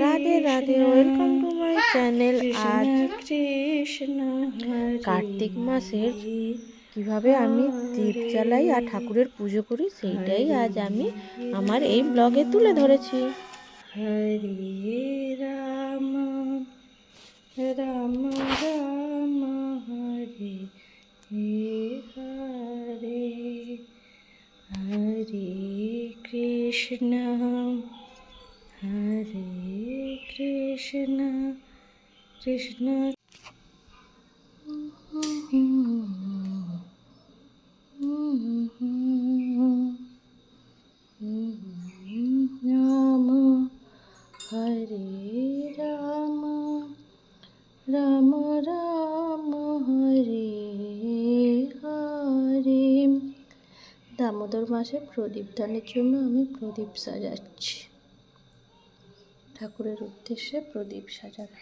Radhe Radhe, welcome to my channel. আজ কার্তিক মাসের কিভাবে আমি দীপ জ্বালাই আর ঠাকুরের পুজো করি সেইটাই আজ আমি আমার এই ব্লগে তুলে ধরেছি। হরে রাম রাম রাম হরে হরে, হরে কৃষ্ণ হরে কৃষ্ণ কৃষ্ণ রাম হরে রাম রাম রাম হরে হরে। দামোদর মাসে প্রদীপ দানের জন্য আমি প্রদীপ সাজাচ্ছি, ঠাকুরের উদ্দেশ্যে প্রদীপ সাজানো।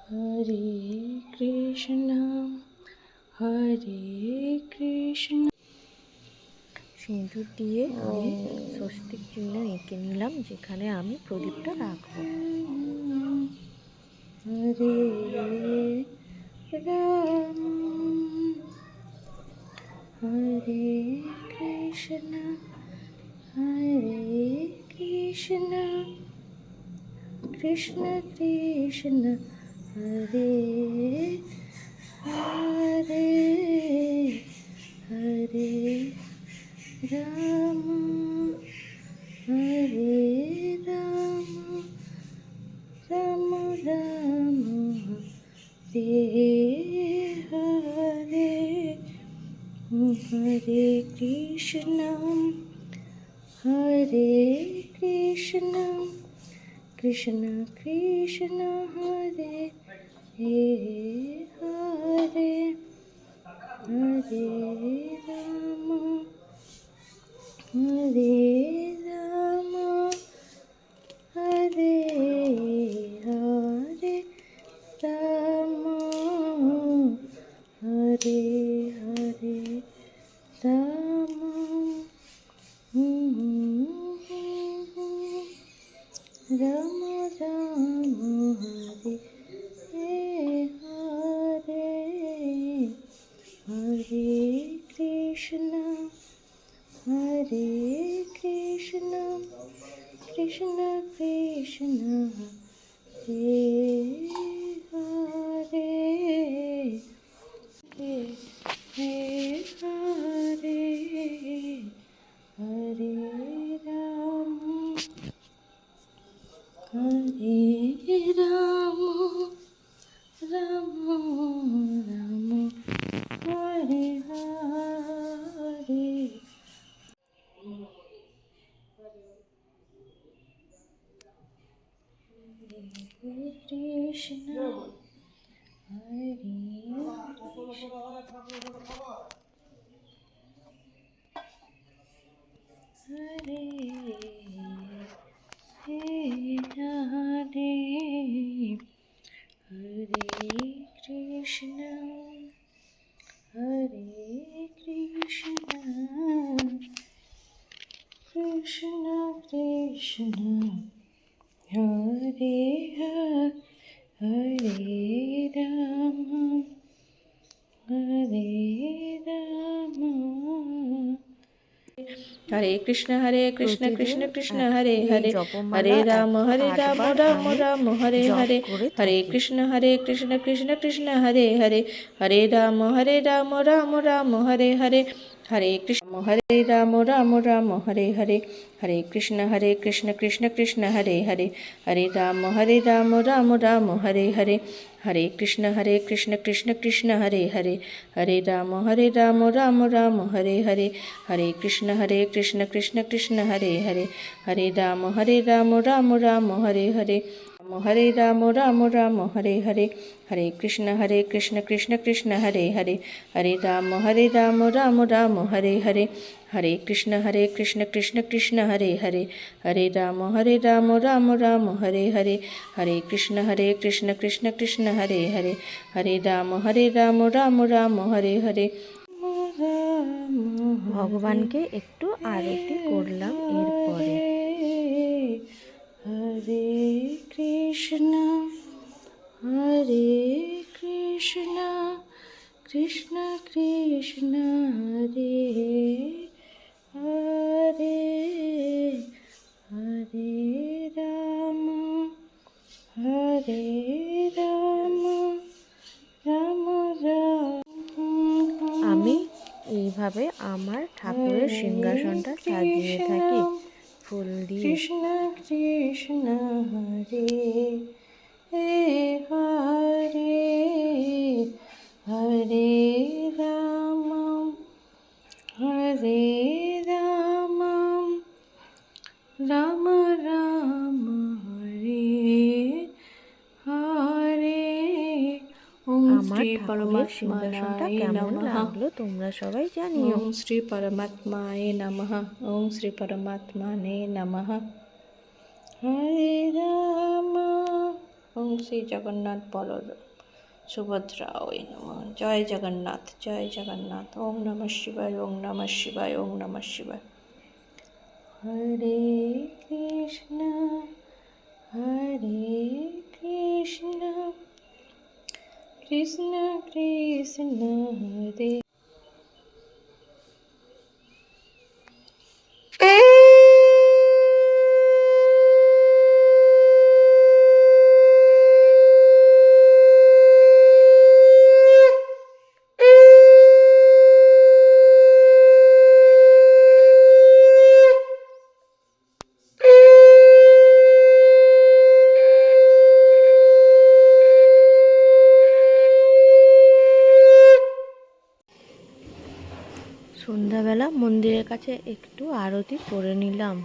হরে কৃষ্ণ হরে কৃষ্ণ। সিঁদুর দিয়ে আমি স্বস্তিক চিহ্ন এঁকে নিলাম যেখানে আমি প্রদীপটা রাখবো। হরে রাম হরে কৃষ্ণ হরে কৃষ্ণ কৃষ্ণ কৃষ্ণ হরে হরে, হরে রাম হরে রাম রাম রাম হরে হরে, হরে কৃষ্ণ হরে কৃষ্ণ কৃষ্ণ কৃষ্ণ হরে হরে, হরে রাম হরে রাম হরে হরে রাম হরে হরে রাম রাম রাম হরে হরে, হরে কৃষ্ণ হরে কৃষ্ণ কৃষ্ণ কৃষ্ণ হরে হরে, হরে হরে রাম হরে রাম রাম রাম হরে হরে। হরে কৃষ্ণ হরে কৃষ্ণ হরে হরে, হরে কৃষ্ণ হরে কৃষ্ণ কৃষ্ণ কৃষ্ণ হরে হরে রাম হরে রাম। হরে কৃষ্ণ কৃষ্ণ কৃষ্ণ হরে হরে, হরে রাম রাম রাম হরে হরে, হরে কৃষ্ণ কৃষ্ণ কৃষ্ণ হরে হরে, হরে রাম রাম রাম হরে হরে, হরে কৃষ্ণ রাম হরে হরে, হরে কৃষ্ণ কৃষ্ণ কৃষ্ণ হরে হরে, হরে রাম রাম রাম হরে হরে, হরে কৃষ্ণ কৃষ্ণ কৃষ্ণ হরে হরে, হরে রাম রাম রাম হরে হরে, হরে কৃষ্ণ কৃষ্ণ কৃষ্ণ হরে হরে, হরে রাম রাম রাম হরে হরে, হরে রাম রাম হরে হরে, হরে কৃষ্ণ কৃষ্ণ কৃষ্ণ হরে হরে, হরে রাম রাম রাম হরে হরে, হরে কৃষ্ণ কৃষ্ণ কৃষ্ণ হরে হরে, হরে রাম রাম রাম হরে হরে, হরে কৃষ্ণ কৃষ্ণ কৃষ্ণ হরে হরে, হরে রাম রাম রাম হরে হরে। ভগবানকে একটু আরতি করলাম। এরপরে হরে কৃষ্ণ হরে কৃষ্ণ কৃষ্ণ কৃষ্ণ হরে হরে হরে রাম হরে রাম রাম রাম। আমি এইভাবে আমার ঠাকুরের সিংহাসনটা সাজিয়ে থাকি ফুল দিয়ে। কৃষ্ণ কৃষ্ণ হরে হরে হরে রাম হরে রাম রাম রাম হরে হরে। আমার ঠাকুরের সিংহাসনটা কেমন লাগলো তোমরা সবাই জানিও। ওম শ্রী পরমাত্মায়ে নমঃ। ওম শ্রী পরমাত্মানে নমঃ। হরে রাম। ওম শ্রী জগন্নাথ বলরাম সুভদ্রা ওই নমঃ। জয় জগন্নাথ জয় জগন্নাথ। ওম নমঃ শিবায় ওম নমঃ শিবায় ওম নমঃ শিবায়। হরে কৃষ্ণ হরে কৃষ্ণ কৃষ্ণ কৃষ্ণ হরে। সন্ধ্যাবেলা মন্দিরের কাছে একটু আরতি করে নিলাম।